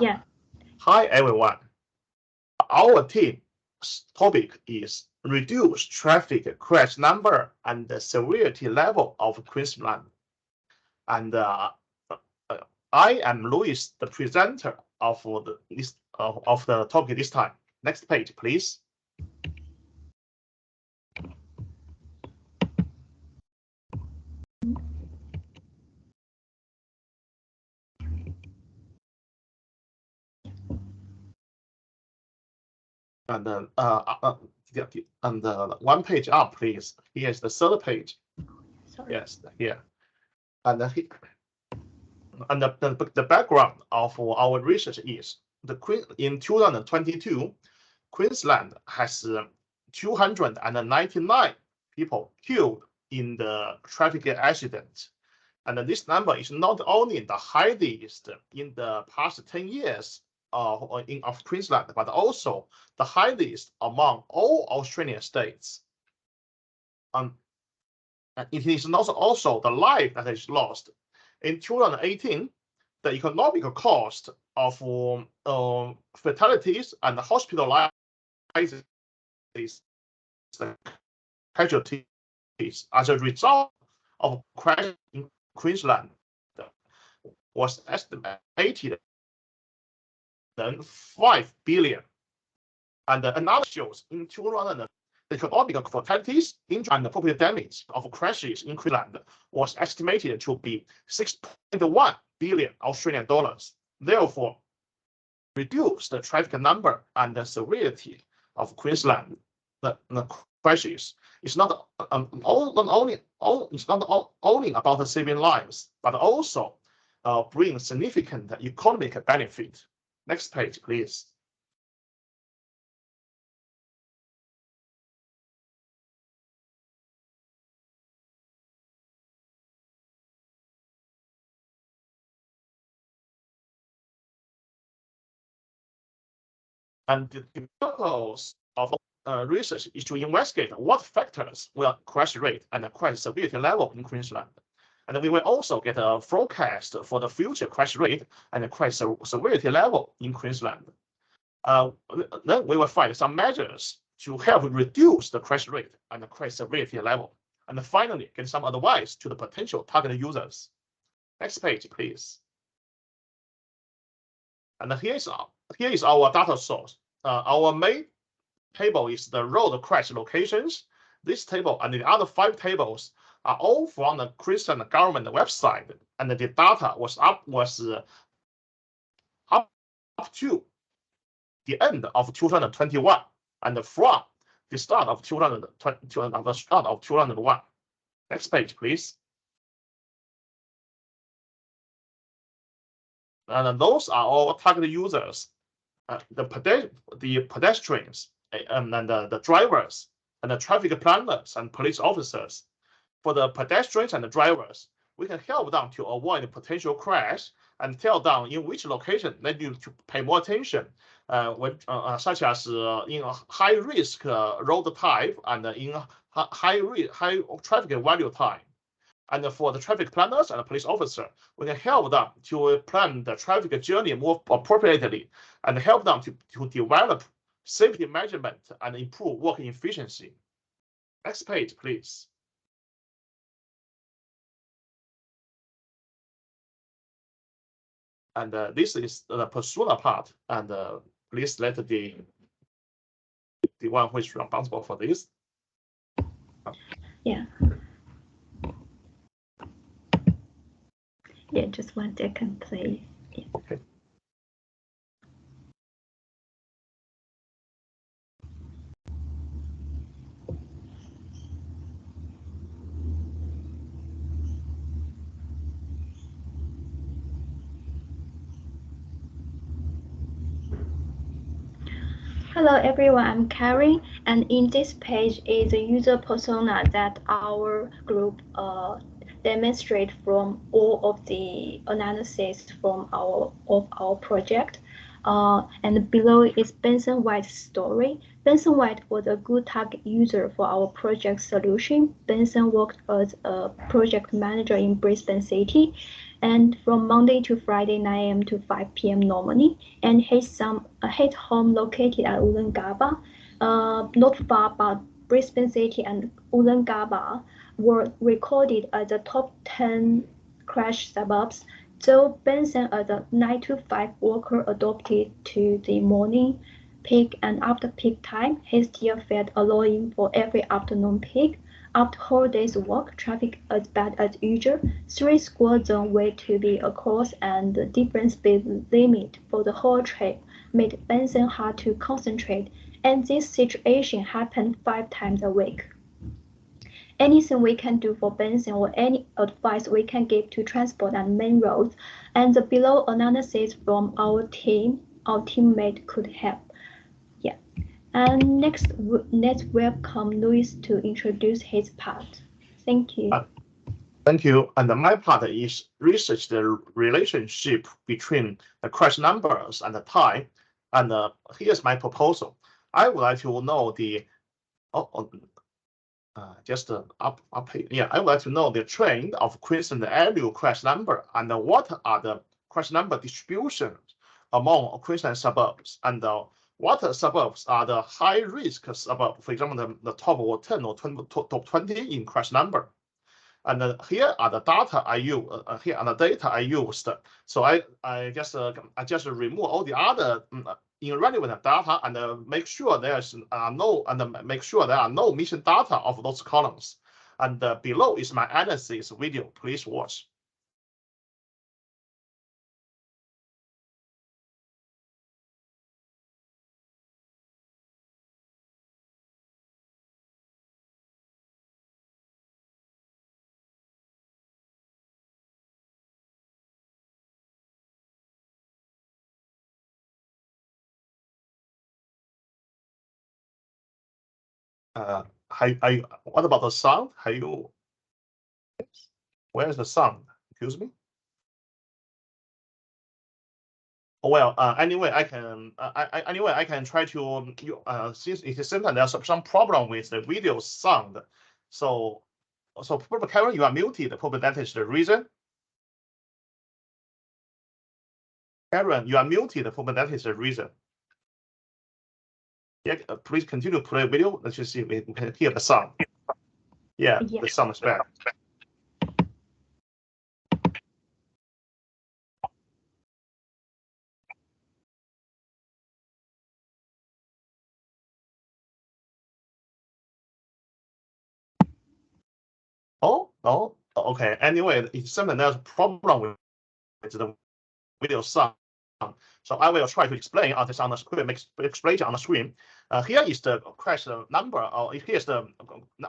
Yeah. Hi everyone. Our team's topic is reduce traffic crash number and the severity level of Queensland. And I am Louis, the presenter of the topic this time. Next page, please. And one page up, please. Here's the third page. Sorry. Yes, here. And the background of our research is in 2022, Queensland has 299 people killed in the traffic accident. And this number is not only the highest in the past 10 years of Queensland, but also the highest among all Australian states. And it is also the life that is lost. In 2018, the economic cost of fatalities and hospitalizations, casualties as a result of crash in Queensland was estimated at 5 billion. And another shows in 2000, the economic fatalities, injury, and property damage of crashes in Queensland was estimated to be 6.1 billion Australian dollars. Therefore, reduce the traffic number and the severity of Queensland the crashes. It's not only about saving lives, but also bring significant economic benefit. Next page, please. And the purpose of research is to investigate what factors will crash rate and crash severity level in Queensland. And we will also get a forecast for the future crash rate and crash severity level in Queensland. Then we will find some measures to help reduce the crash rate and the crash severity level. And finally, get some advice to the potential target users. Next page, please. And here is our data source. Our main table is the road crash locations. This table and the other 5 tables are all from the Queensland government website, and the data was up to the end of 2021, and from the start of 2001. Next page, please. And those are all target users, the pedestrians, and the drivers, and the traffic planners and police officers. For the pedestrians and the drivers, we can help them to avoid potential crash and tell them in which location they need to pay more attention, such as in a high-risk road type and in high traffic value time. And for the traffic planners and the police officer, we can help them to plan the traffic journey more appropriately and help them to develop safety management and improve work efficiency. Next page, please. And this is the persona part. And please let the one who is responsible for this. Yeah. Yeah, just 1 second, please. Yeah. Okay. Hello everyone, I'm Karen, and in this page is a user persona that our group demonstrate from all of the analysis from our project. And below is Benson White's story. Benson White was a good target user for our project solution. Benson worked as a project manager in Brisbane City, and from Monday to Friday 9 a.m. to 5 p.m. normally. And his home located at Wollongabba, not far, but Brisbane City and Wollongabba were recorded as the top 10 crash suburbs. So Benson, as a 9 to 5 worker, adopted to the morning peak and after peak time, he still felt allowing for every afternoon peak. After whole day's work, traffic as bad as usual. 3 square zone were to be across, and the different speed limit for the whole trip made Benson hard to concentrate. And this situation happened 5 times a week. Anything we can do for Benson or any advice we can give to transport and main roads, and the below analysis from our teammate could help. Yeah. And next, let's welcome Luis to introduce his part. Thank you. Thank you. And my part is research the relationship between the crash numbers and the time. And here's my proposal. I would like to know the I would like to know the trend of Queensland annual crash number and what are the crash number distributions among Queensland suburbs, and what suburbs are the high risk suburbs, for example, the top 10 or top 20 in crash number. And here are the data I use. Here are the data I used. So I just remove all the other irrelevant data and make sure there's make sure there are no missing data of those columns. And below is my analysis video. Please watch. What about the sound? Where's the sound? Excuse me. Oh, well, anyway, I can try to since it is sometimes there's some problem with the video sound. So probably Karen, you are muted. Probably that is the reason. Karen, you are muted. Probably that is the reason. Yeah, please continue to play video. Let's just see if we can hear the sound. Yeah, the sound is bad. Oh, okay. Anyway, it's something there's a problem with the video sound. So I will try to explain this on the screen. Explain it on the screen. Here is the crash number, or here's the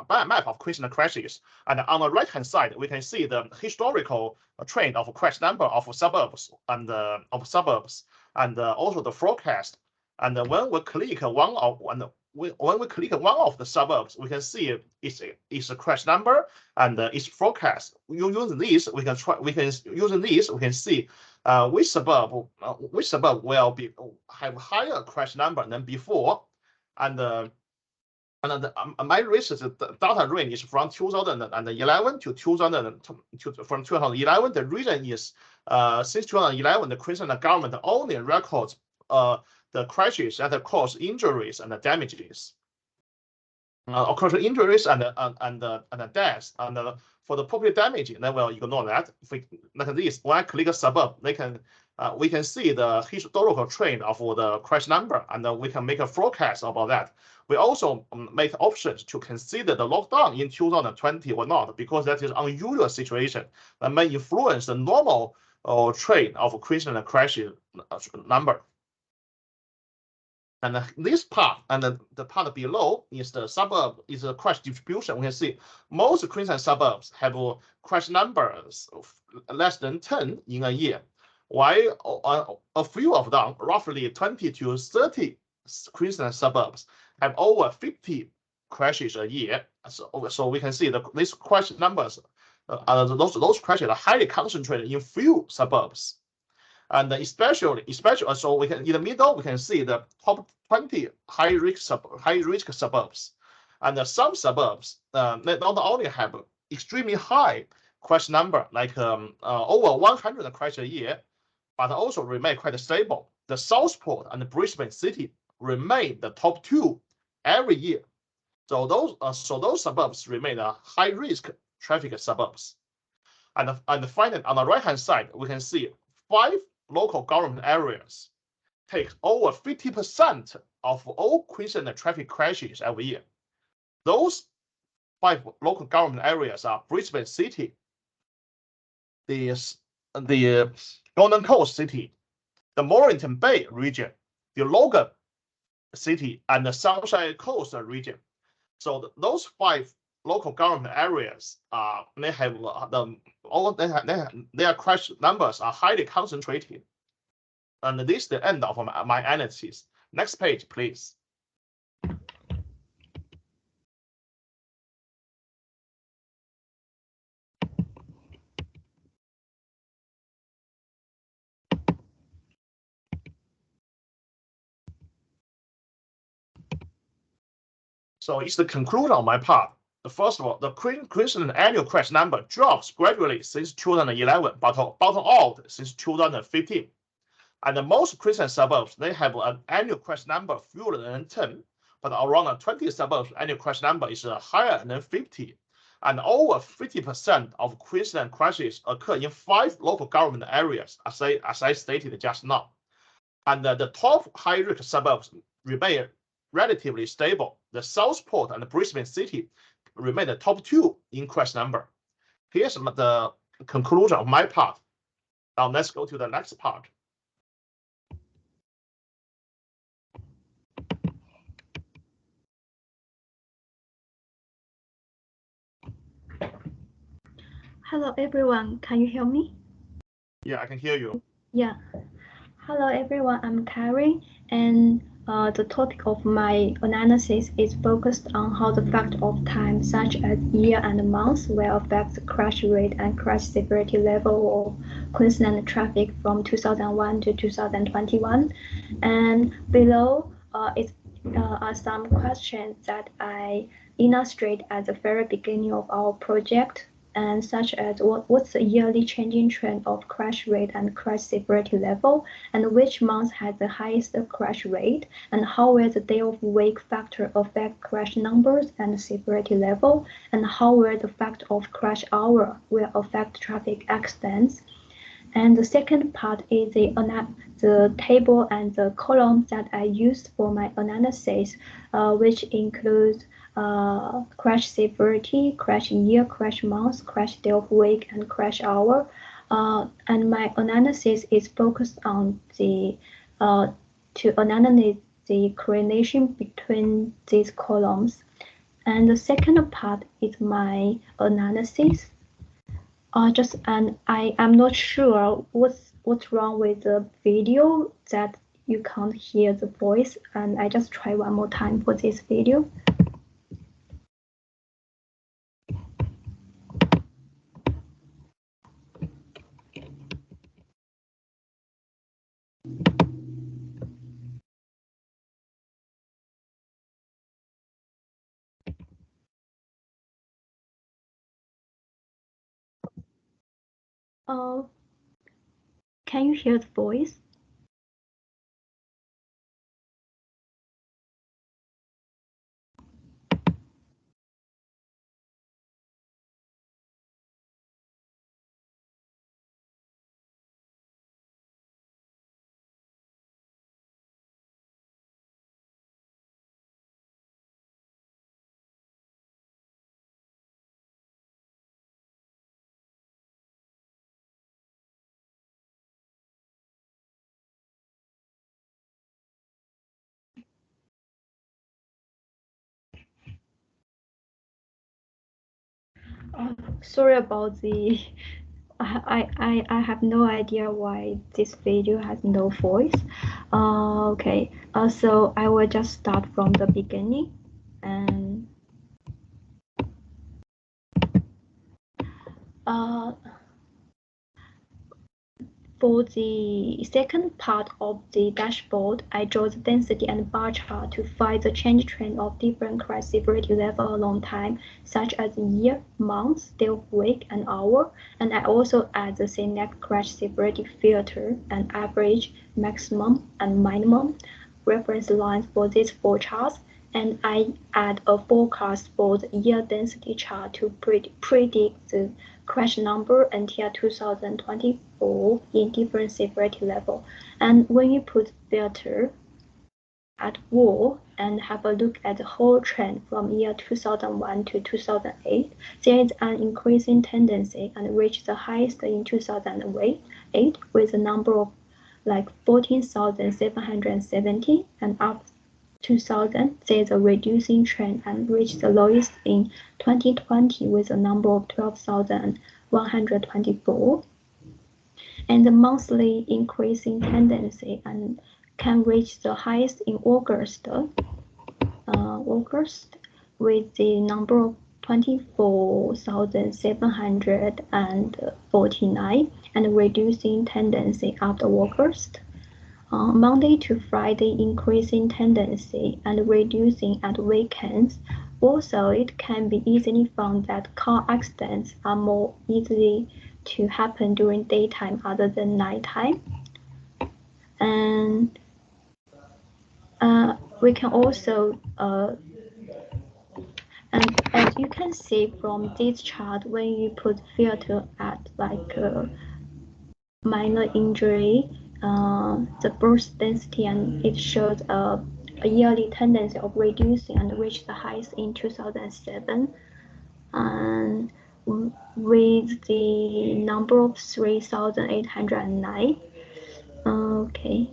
map of Queensland crashes. And on the right-hand side, we can see the historical trend of crash number of suburbs and also the forecast. And when we click one of the suburbs, we can see it's a crash number and its forecast. Using this, we can see which suburb will have higher crash number than before, and my research data range is from 2011 to 2011. The reason is since 2011, the Queensland government only records the crashes that cause injuries and damages. Of course, injuries and deaths, and for the property damage, they will ignore that. If we look at this, when I click a suburb, we can see the historical trend of the crash number, and we can make a forecast about that. We also make options to consider the lockdown in 2020 or not, because that is an unusual situation that may influence the normal trend of Queensland crash number. And this part and the part below is the crash distribution. We can see most Queensland suburbs have crash numbers of less than 10 in a year, while a few of them, roughly 20 to 30 Queensland suburbs, have over 50 crashes a year. So we can see these crash numbers, those crashes are highly concentrated in few suburbs. And especially, so we can in the middle we can see the top 20 high risk suburbs, and some suburbs not only have extremely high crash number, like over 100 crash a year, but also remain quite stable. The Southport and the Brisbane City remain the top 2 every year. So those suburbs remain high risk traffic suburbs. And finally, on the right hand side, we can see 5 local government areas take over 50% of all Queensland traffic crashes every year. Those 5 local government areas are Brisbane City, the Golden Coast City, the Mornington Bay region, the Logan City, and the Sunshine Coast region. So those 5 local government areas, they have their crash numbers are highly concentrated. And this is the end of my analysis. Next page, please. So it's the conclusion of my part. First of all, the Queensland annual crash number drops gradually since 2011, but bottom out since 2015. And the most Queensland suburbs, they have an annual crash number fewer than 10, but around 20 suburbs annual crash number is higher than 50. And over 50% of Queensland crashes occur in 5 local government areas, as I stated just now. And the top high-risk suburbs remain relatively stable. The Southport and the Brisbane City remain the top 2 in crash number. Here's the conclusion of my part. Now let's go to the next part. Hello everyone, can you hear me? Yeah, I can hear you. Yeah. Hello everyone, I'm Carrie, and the topic of my analysis is focused on how the factor of time, such as year and month, will affect the crash rate and crash severity level of Queensland traffic from 2001 to 2021. And below are some questions that I illustrate at the very beginning of our project, and such as what's the yearly changing trend of crash rate and crash severity level, and which month has the highest crash rate, and how will the day of week factor affect crash numbers and severity level, and how will the factor of crash hour will affect traffic accidents. And the second part is the table and the columns that I used for my analysis, which includes crash severity, crash year, crash month, crash day of week, and crash hour. And my analysis is focused on to analyze the correlation between these columns. And the second part is my analysis. And I am not sure what's wrong with the video that you can't hear the voice, and I just try one more time for this video. Can you hear the voice? Sorry about the. I have no idea why this video has no voice. Okay. So I will just start from the beginning, and For the second part of the dashboard, I draw the density and bar chart to find the change trend of different crash severity level along time, such as year, month, day of week, and hour. And I also add the select crash severity filter and average, maximum, and minimum reference lines for these 4 charts. And I add a forecast for the year density chart to predict the crash number until 2024 in different severity level. And when you put filter at wall and have a look at the whole trend from year 2001 to 2008, there is an increasing tendency and reach the highest in 2008 with a number of like 14,770, and up 2000, there is a reducing trend and reached the lowest in 2020 with a number of 12,124, and the monthly increasing tendency and can reach the highest in August with the number of 24,749 and reducing tendency after August. Monday to Friday increasing tendency and reducing at weekends. Also, it can be easily found that car accidents are more easily to happen during daytime other than nighttime. And we can also, and as you can see from this chart, when you put filter at like minor injury, the burst density, and it shows a yearly tendency of reducing and reach the highest in 2007, and with the number of 3,809. Okay.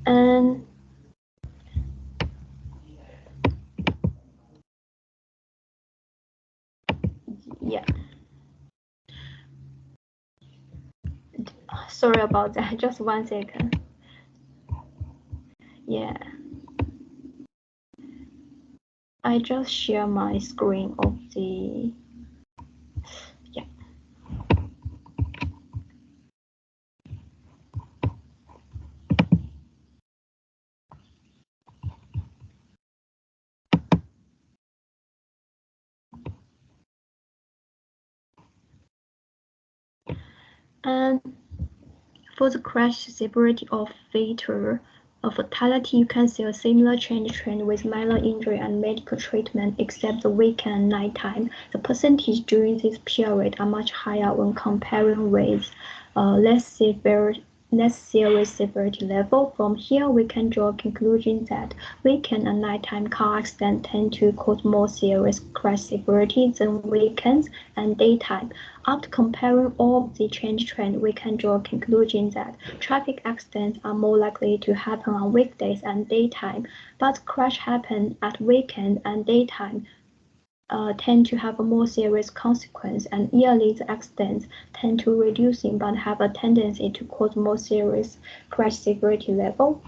And yeah. Sorry about that, just 1 second. Yeah. I just share my screen of the, yeah. And for the crash severity of fatality, you can see a similar change trend with minor injury and medical treatment, except the weekend and nighttime. The percentage during this period are much higher when comparing with less serious severity level. From here, we can draw a conclusion that weekend and nighttime car accidents tend to cause more serious crash severity than weekends and daytime. After comparing all of the change trend, we can draw a conclusion that traffic accidents are more likely to happen on weekdays and daytime, but crash happen at weekend and daytime tend to have a more serious consequence, and yearly the accidents tend to reducing but have a tendency to cause more serious crash severity level.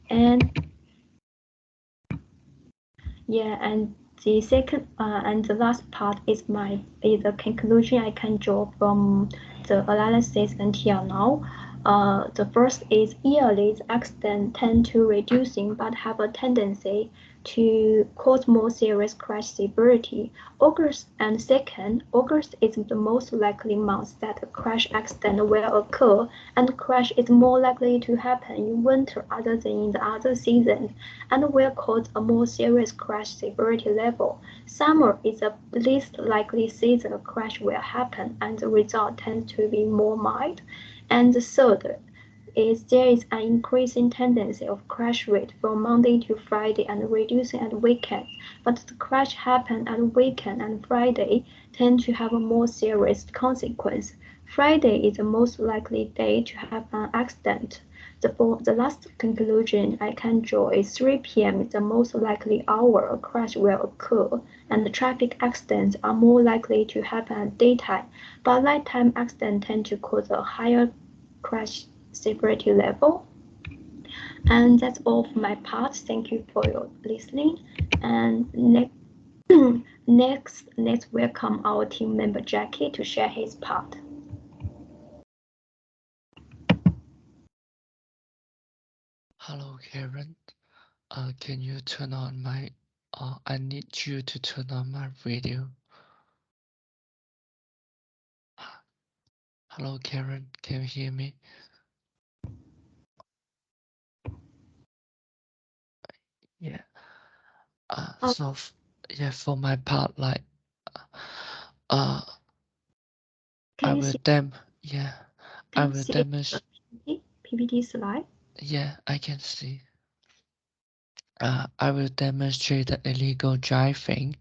And yeah, and the second and the last part is the conclusion I can draw from the analysis until now. The first is yearly the accidents tend to reducing but have a tendency to cause more serious crash severity. August is the most likely month that a crash accident will occur, and crash is more likely to happen in winter other than in the other seasons, and will cause a more serious crash severity level. Summer is the least likely season a crash will happen, and the result tends to be more mild. And the third is there is an increasing tendency of crash rate from Monday to Friday and reducing at weekends, but the crash happen at weekend and Friday tend to have a more serious consequence. Friday is the most likely day to have an accident. The last conclusion I can draw is 3 p.m. is the most likely hour a crash will occur, and the traffic accidents are more likely to happen at daytime, but nighttime accidents tend to cause a higher crash severity level. And that's all for my part. Thank you for your listening. And Next, let's welcome our team member Jackie to share his part. Hello, Karen. Can you turn on my? I need you to turn on my video. Hello, Karen. Can you hear me? Yeah. So yeah, for my part, like, I will demonstrate. PPT slide. Yeah, I can see. I will demonstrate the illegal driving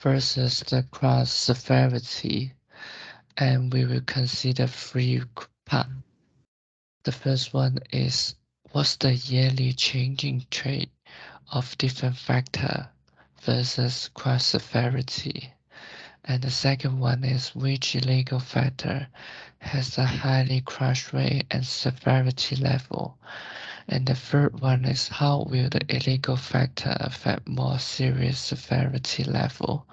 versus the cross severity, and we will consider 3 parts. The first one is what's the yearly changing trade of different factor versus cross severity. And the second one is which illegal factor has a highly crash rate and severity level. And the third one is how will the illegal factor affect more serious severity level.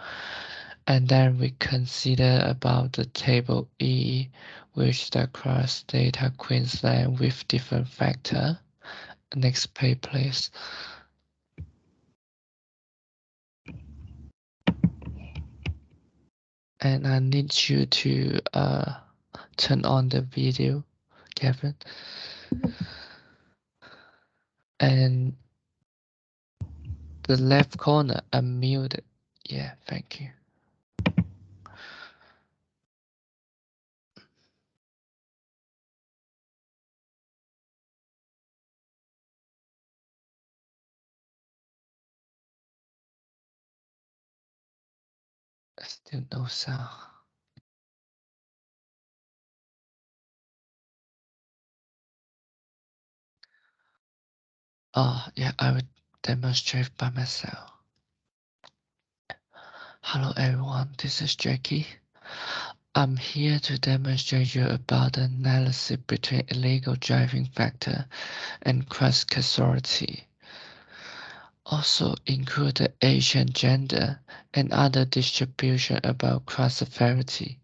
And then we consider about the table E, which the cross data Queensland with different factor. Next page, please. And I need you to turn on the video, Kevin. And the left corner unmuted. Yeah, thank you. Still no sound. Yeah, I will demonstrate by myself. Hello everyone, this is Jackie. I'm here to demonstrate you about the analysis between illegal driving factor and cross causality. Also include the age and gender and other distribution about cross severity.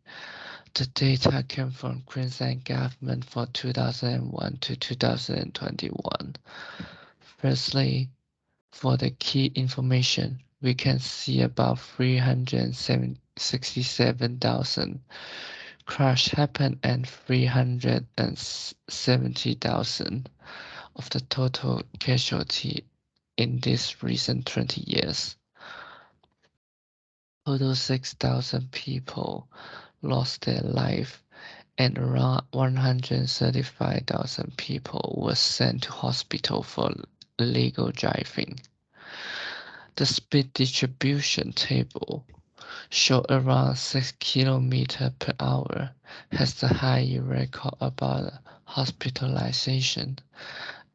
The data came from Queensland government for 2001 to 2021. Firstly, for the key information, we can see about 367,000 crash happened and 370,000 of the total casualty in this recent 20 years. Total 6,000 people lost their life and around 135,000 people were sent to hospital for illegal driving. The speed distribution table show around 6 km per hour has the higher record about hospitalization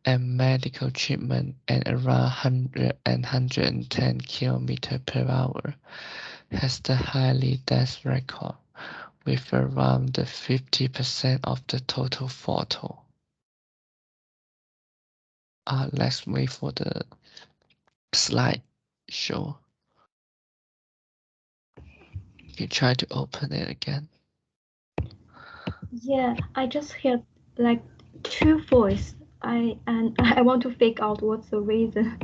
and medical treatment, and around 100 and 110 km per hour has the highly death record with around 50% of the total photo. Let's wait for the slide show. You try to open it again. Yeah, I just heard like 2 voice. I want to figure out what's the reason.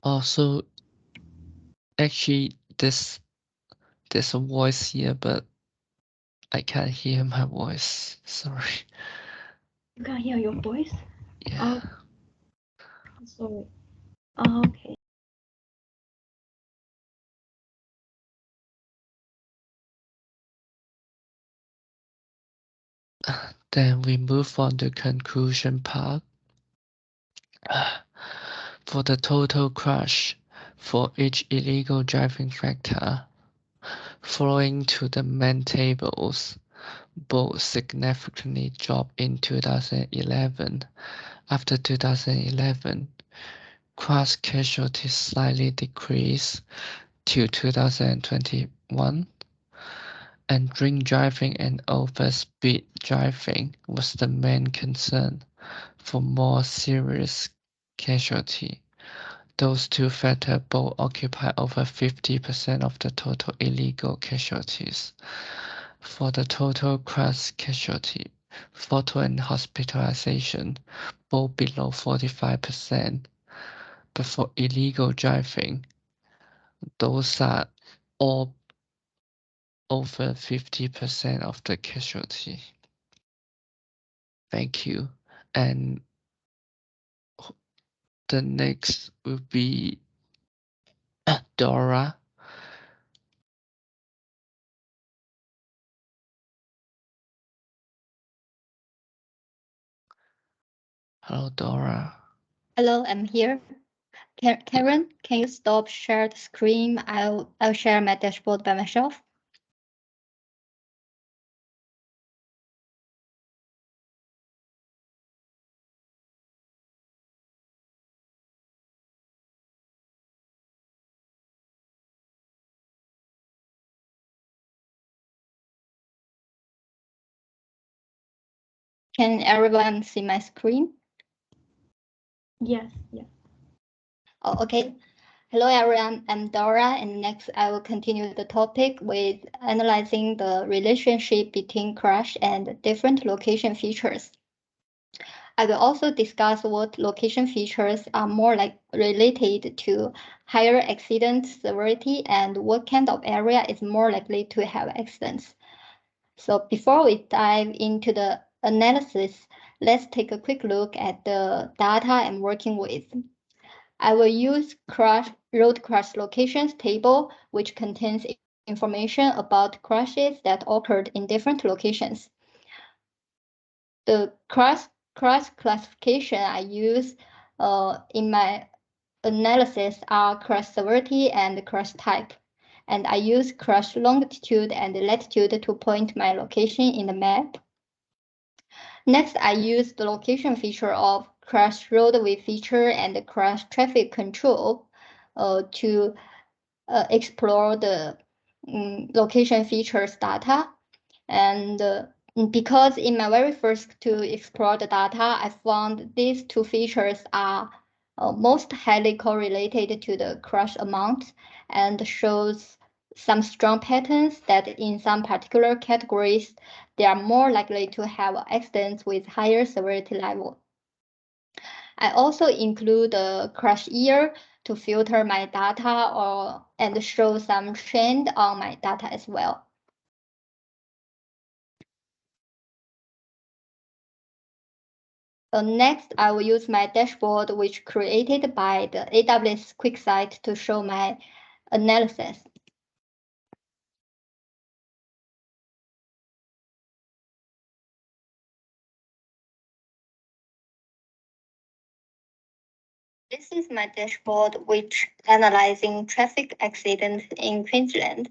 Also, actually, there's a voice here, but I can't hear my voice. Sorry. You can't hear your voice? Yeah. Sorry. Okay. Then we move on to conclusion part. For the total crash for each illegal driving factor, following to the main tables, both significantly dropped in 2011. After 2011, crash casualties slightly decreased to 2021, and drink driving and over-speed driving was the main concern for more serious casualty. Those two factors both occupy over 50% of the total illegal casualties. For the total crash casualty, photo and hospitalization, both below 45%. But for illegal driving, those are all over 50% of the casualty. Thank you. And the next will be Dora. Hello, Dora. Hello, I'm here. Karen, can you stop share the screen? I'll share my dashboard by myself. Can everyone see my screen? Yes, yes. Oh, okay. Hello, everyone. I'm Dora, and next I will continue the topic with analyzing the relationship between crash and different location features. I will also discuss what location features are more like related to higher accident severity and what kind of area is more likely to have accidents. So before we dive into the analysis, let's take a quick look at the data I'm working with. I will use road crash locations table, which contains information about crashes that occurred in different locations. The crash classification I use in my analysis are crash severity and crash type. And I use crash longitude and latitude to point my location in the map. Next, I use the location feature of crash roadway feature and crash traffic control to explore the location features data. And because in my very first to explore the data, I found these two features are most highly correlated to the crash amount and shows some strong patterns that in some particular categories, they are more likely to have accidents with higher severity level. I also include the crash year to filter my data and show some trend on my data as well. Next, I will use my dashboard, which created by the AWS QuickSight to show my analysis. This is my dashboard, which analyzing traffic accidents in Queensland.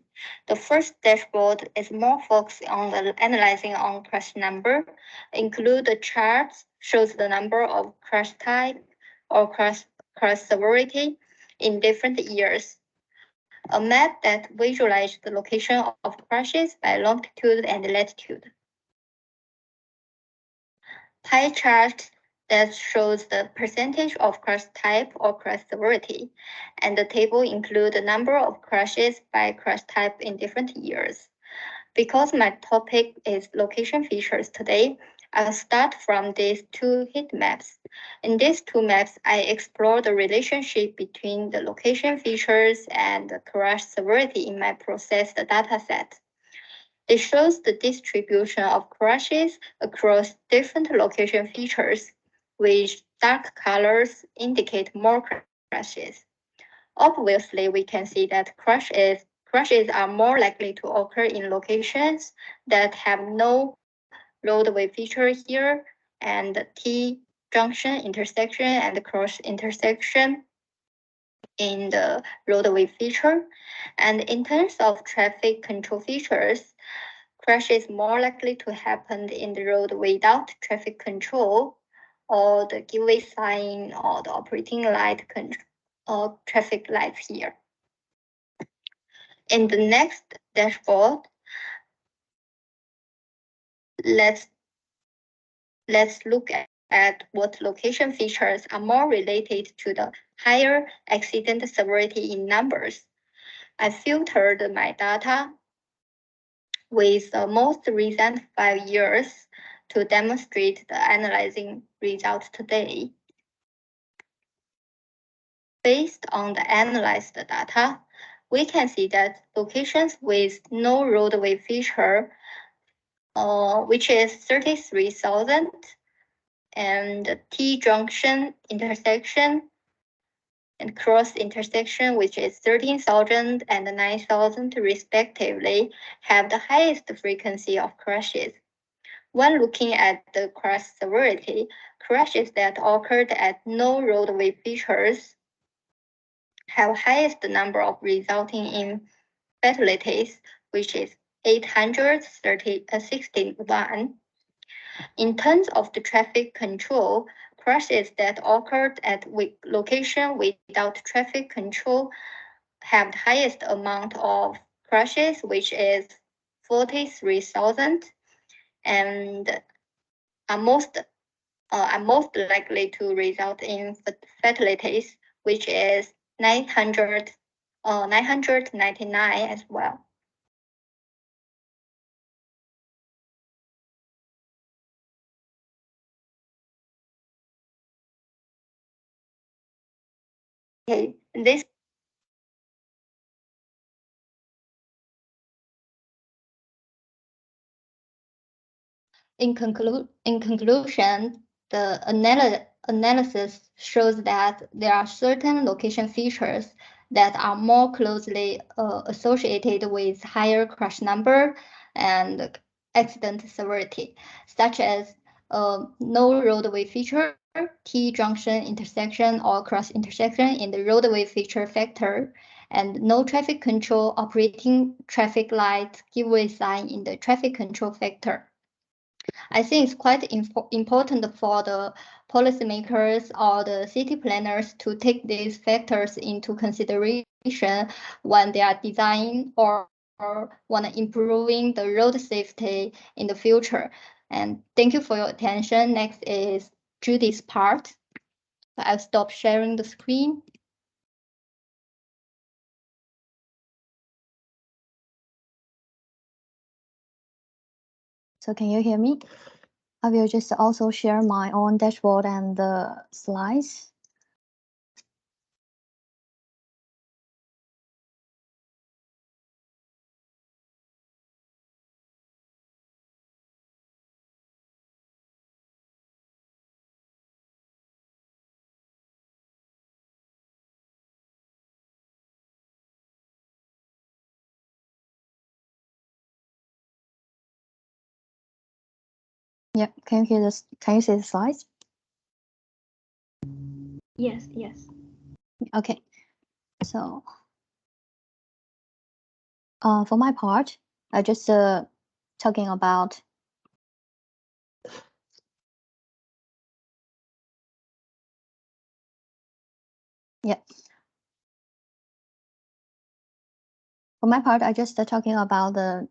The first dashboard is more focused on the analyzing on crash number, include the charts, shows the number of crash type or crash severity in different years. A map that visualizes the location of crashes by longitude and latitude. Pie chart that shows the percentage of crash type or crash severity, and the table includes the number of crashes by crash type in different years. Because my topic is location features today, I'll start from these two heat maps. In these two maps, I explore the relationship between the location features and the crash severity in my processed data set. It shows the distribution of crashes across different location features, which dark colors indicate more crashes. Obviously, we can see that crashes are more likely to occur in locations that have no roadway feature here, and T-junction intersection and cross intersection in the roadway feature. And in terms of traffic control features, crash is more likely to happen in the road without traffic control or the giveaway sign or the operating light or traffic lights here. In the next dashboard, let's look at at what location features are more related to the higher accident severity in numbers. I filtered my data with the most recent 5 years to demonstrate the analyzing result today. Based on the analyzed data, we can see that locations with no roadway feature, which is 33,000, and T-junction intersection and cross intersection, which is 13,000 and 9,000 respectively, have the highest frequency of crashes. When looking at the crash severity, crashes that occurred at no roadway features have highest number of resulting in fatalities, which is 861. In terms of the traffic control, crashes that occurred at location without traffic control have the highest amount of crashes, which is 43,000, and are most likely to result in fatalities, which is 999 as well. Okay, this in conclusion, the analysis shows that there are certain location features that are more closely associated with higher crash number and accident severity, such as no roadway feature, T-junction intersection or cross intersection in the roadway feature factor, and no traffic control operating traffic light giveaway sign in the traffic control factor. I think it's quite important for the policymakers or the city planners to take these factors into consideration when they are designing or when improving the road safety in the future. And thank you for your attention. Next is Judy's part. I'll stop sharing the screen. So can you hear me? I will just also share my own dashboard and the slides. Yeah, can you hear this? Can you see the slides? Yes, yes. Okay, so for my part, I just talking about For my part, I just talking about the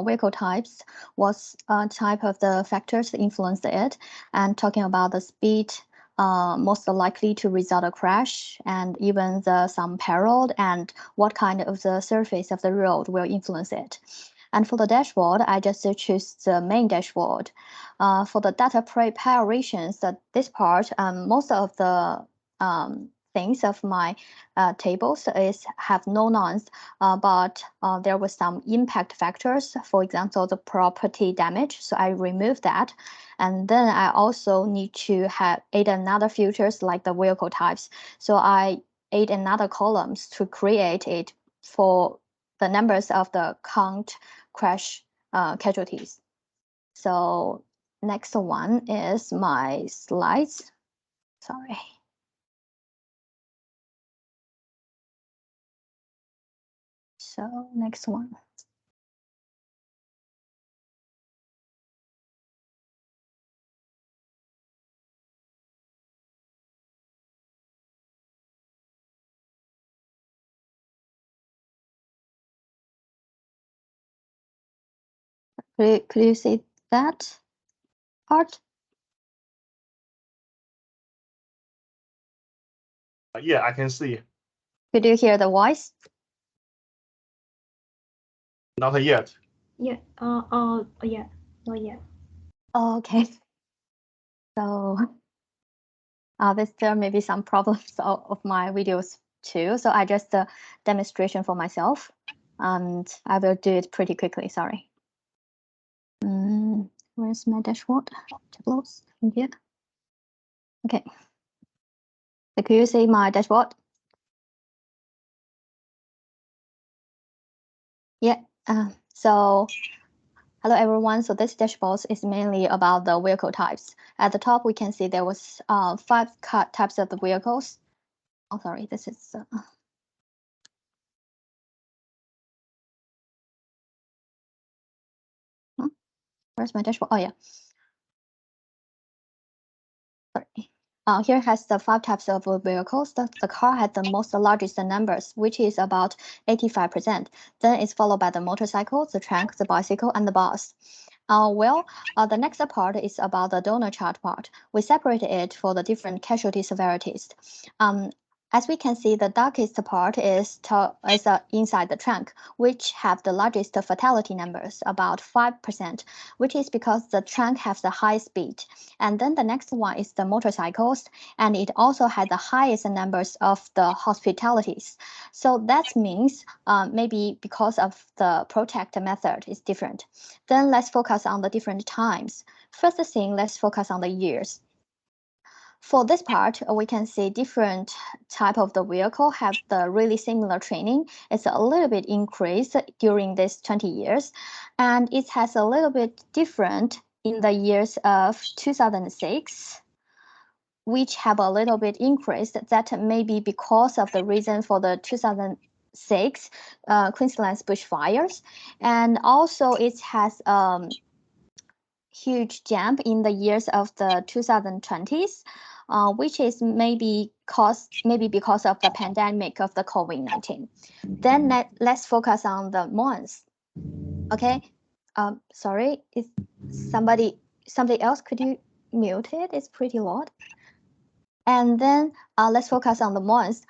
vehicle types, what type of the factors influence it, and talking about the speed most likely to result a crash, and even some peril and what kind of the surface of the road will influence it. And for the dashboard, I just choose the main dashboard. For the data preparations, this part, most of the things of my tables have no nonce, but there were some impact factors, for example, the property damage. So I removed that. And then I also need to add another filters like the vehicle types. So I add another columns to create it for the numbers of the count crash casualties. So next one is my slides. Sorry. So next one. Could you see that part? Yeah, I can see. Could you hear the voice? Not yet. Yeah. Yeah. Not yet. Okay. So there may be some problems of my videos too. So I just demonstration for myself, and I will do it pretty quickly. Sorry. Where's my dashboard? Tables in here. Okay. So could you see my dashboard? Yeah. So hello everyone. So this dashboard is mainly about the vehicle types. At the top, we can see there was 5 types of the vehicles. Oh, sorry, this is. Where's my dashboard? Oh yeah. Sorry. Here has the 5 types of vehicles. The car had the most largest numbers, which is about 85%. Then it's followed by the motorcycle, the truck, the bicycle, and the bus. The next part is about the donor chart part. We separate it for the different casualty severities. As we can see, the darkest part is inside the trunk, which have the largest fatality numbers, about 5%, which is because the trunk has the highest speed. And then the next one is the motorcycles, and it also had the highest numbers of the hospitalities. So that means maybe because of the protect method is different. Then let's focus on the different times. First thing, let's focus on the years. For this part, we can see different type of the vehicle have the really similar training. It's a little bit increased during this 20 years, and it has a little bit different in the years of 2006, which have a little bit increased. That may be because of the reason for the 2006 Queensland's bushfires, and also it has huge jump in the years of the 2020s, which is maybe because of the pandemic of the COVID-19. Then let's focus on the months. Okay. Sorry, is somebody else? Could you mute it? It's pretty loud. And then let's focus on the months.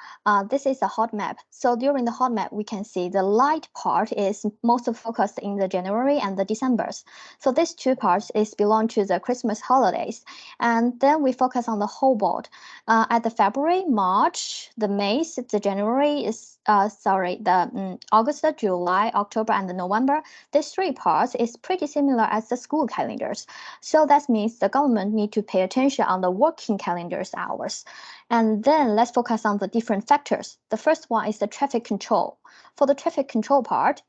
This is a hot map. So during the hot map, we can see the light part is most focused in the January and the Decembers. So these 2 parts belong to the Christmas holidays. And then we focus on the whole board. At the February, March, the May, the January is the August, July, October, and the November. These 3 parts is pretty similar as the school calendars. So that means the government need to pay attention on the working calendars hours. And then let's focus on the different factors. The first one is the traffic control. For the traffic control part,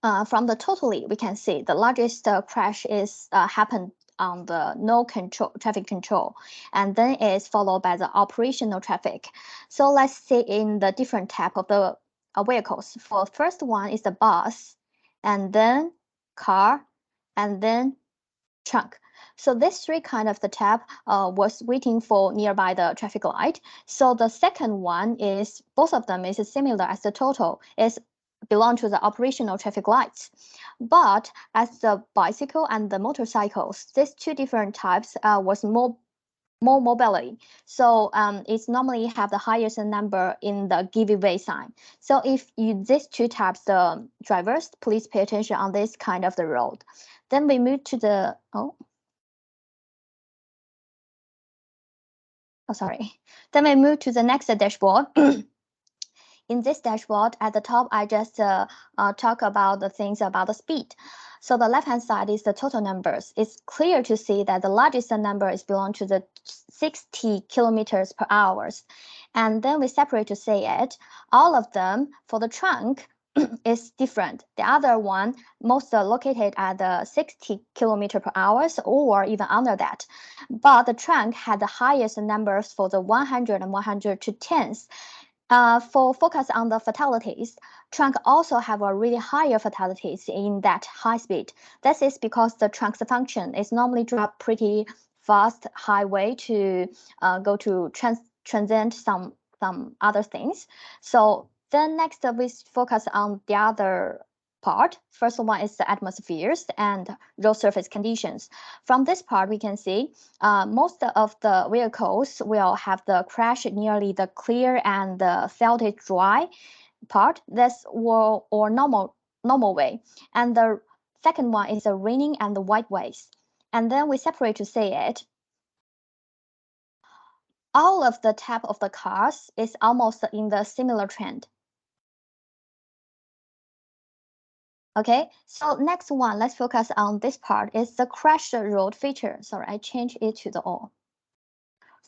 from the totally, we can see the largest crash is happened on the no control traffic control, and then is followed by the operational traffic. So let's see in the different type of the vehicles. For the first one is the bus, and then car, and then trunk. So this 3 kind of the tab was waiting for nearby the traffic light. So the second one is both of them is similar as the total is belong to the operational traffic lights. But as the bicycle and the motorcycles, these 2 different types was more mobility. So it's normally have the highest number in the giveaway sign. So if you these 2 types the drivers, please pay attention on this kind of the road. Then we move to the Then we move to the next dashboard. In this dashboard, at the top, I just talk about the things about the speed. So the left-hand side is the total numbers. It's clear to see that the largest number is belong to the 60 kilometers per hour. And then we separate to say it. All of them for the trunk is different. The other one most located at the 60 kilometer per hour or even under that. But the trunk had the highest numbers for the 100 and 110s. For focus on the fatalities, trunk also have a really higher fatalities in that high speed. That is because the trunk's function is normally drop pretty fast highway to go to transcend some other things. So then next we focus on the other part. First one is the atmospheres and road surface conditions. From this part, we can see most of the vehicles will have the crash nearly the clear and the filtered dry part. That's or normal way. And the second one is the raining and the white ways. And then we separate to say it. All of the type of the cars is almost in the similar trend. Okay, so next one, let's focus on this part, is the crashed road feature. Sorry, I changed it to the all.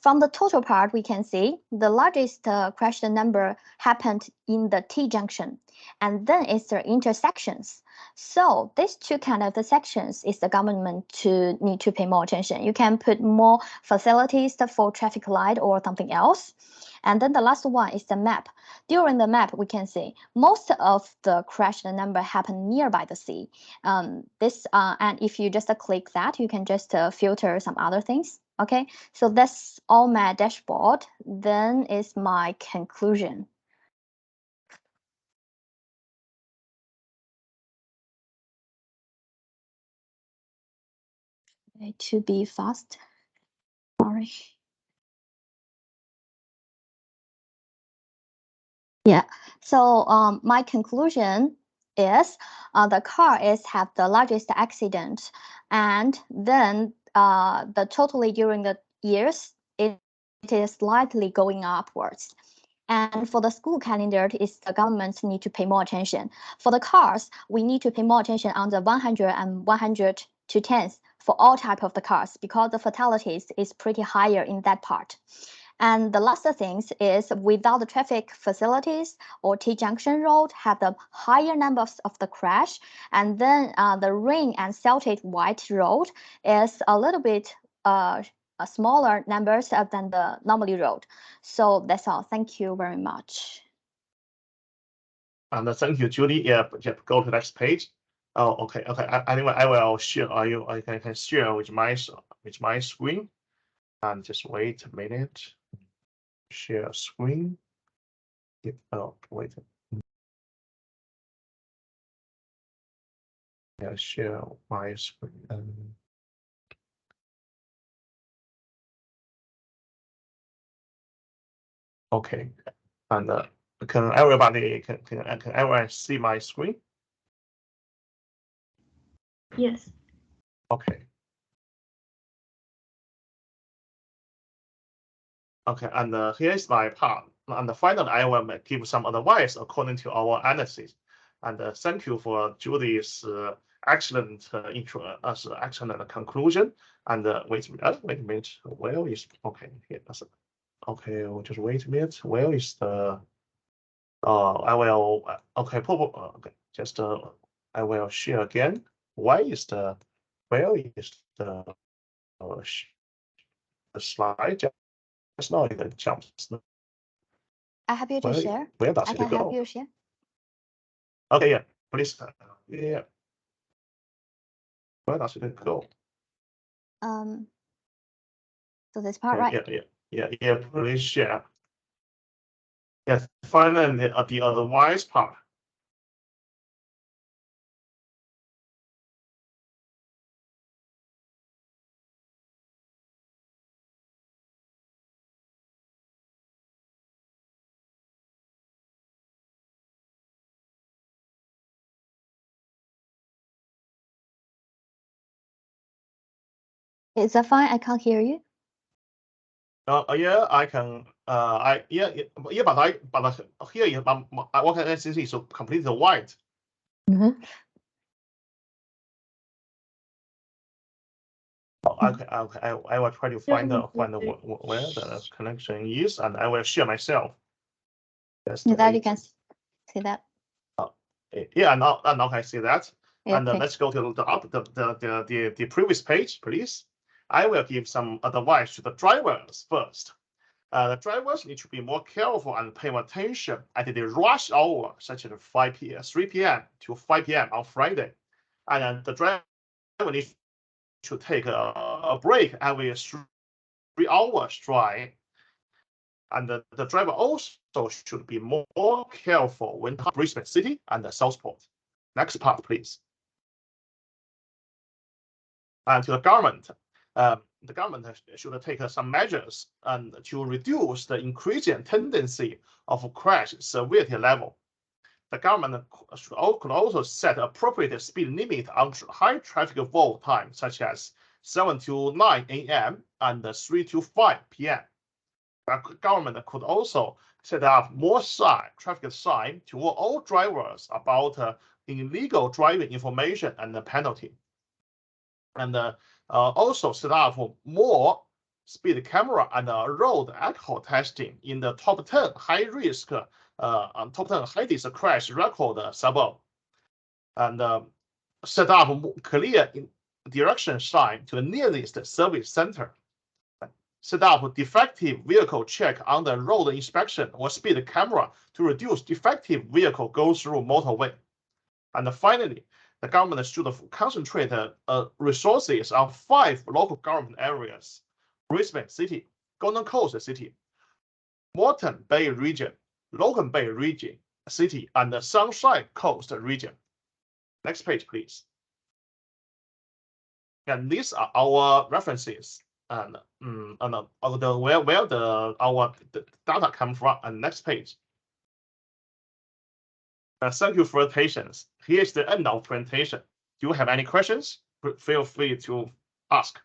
From the total part, we can see the largest crashed number happened in the T-junction, and then it's the intersections. So these two kind of the sections is the government to need to pay more attention. You can put more facilities for traffic light or something else. And then the last one is the map. During the map, we can see most of the crashed number happen nearby the sea. And if you just click that, you can just filter some other things. Okay, so that's all my dashboard. Then is my conclusion. To be fast. Sorry. Yeah, so my conclusion is the car have the largest accident, and then the totally during the years it is slightly going upwards. And for the school calendar, is the government need to pay more attention. For the cars, we need to pay more attention on the 100 and 100 to 10s for all type of the cars, because the fatalities is pretty higher in that part. And the last things is without the traffic facilities or T-junction road have the higher numbers of the crash. And then the rain and salted white road is a little bit smaller numbers than the normally road. So that's all. Thank you very much. And thank you, Julie. Yeah, go to the next page. Oh, okay. Anyway, I will share. I can share with my screen. And just wait a minute. Share screen. Oh, wait. Yeah, share my screen. Okay, and can everybody can everyone see my screen? Yes. Okay. Okay, and here is my part. And finally, I will give some advice according to our analysis. And thank you for Julie's excellent intro, excellent conclusion. And wait a minute. Where is okay? Here, that's okay. Just wait a minute. Where is the? I will. Okay, okay. Just I will share again. Where is the slide? Just now it jumps. I have you to share. Where does I it can go? help you share. Okay, yeah, please. Yeah. Where does it go? So this part, right? Yeah. Please share. Yes, finally the otherwise part. Is that fine? I can't hear you. Yeah, I can. But here what can I see? So completely white. Mm-hmm. Okay. I will try to find where the connection is, and I will share myself. Just that you can see that. Yeah, now I see that. Okay. And let's go to the previous page, please. I will give some advice to the drivers first. The drivers need to be more careful and pay more attention at the rush hour, such as 3 p.m. to 5 p.m. on Friday. And the driver needs to take a break every 3 hours drive. And the driver also should be more careful when Brisbane City and Southport. Next part, please. And to the government should take some measures and to reduce the increasing tendency of crash severity level. The government could also set appropriate speed limit on high traffic flow times, such as 7 to 9 a.m. and 3 to 5 p.m. The government could also set up more traffic sign to warn all drivers about illegal driving information and the penalty. And also set up more speed camera and road alcohol testing in the top 10 high risk, top 10 highest crash record suburb. And set up clear direction sign to the nearest service center. Set up defective vehicle check on the road inspection or speed camera to reduce defective vehicle go through motorway. And finally, the government should concentrate resources on 5 local government areas: Brisbane City, Golden Coast City, Moreton Bay Region, Logan Bay Region City, and the Sunshine Coast Region. Next page, please. And these are our references and where our data come from. And next page. Thank you for your patience. Here's the end of presentation. Do you have any questions? Feel free to ask.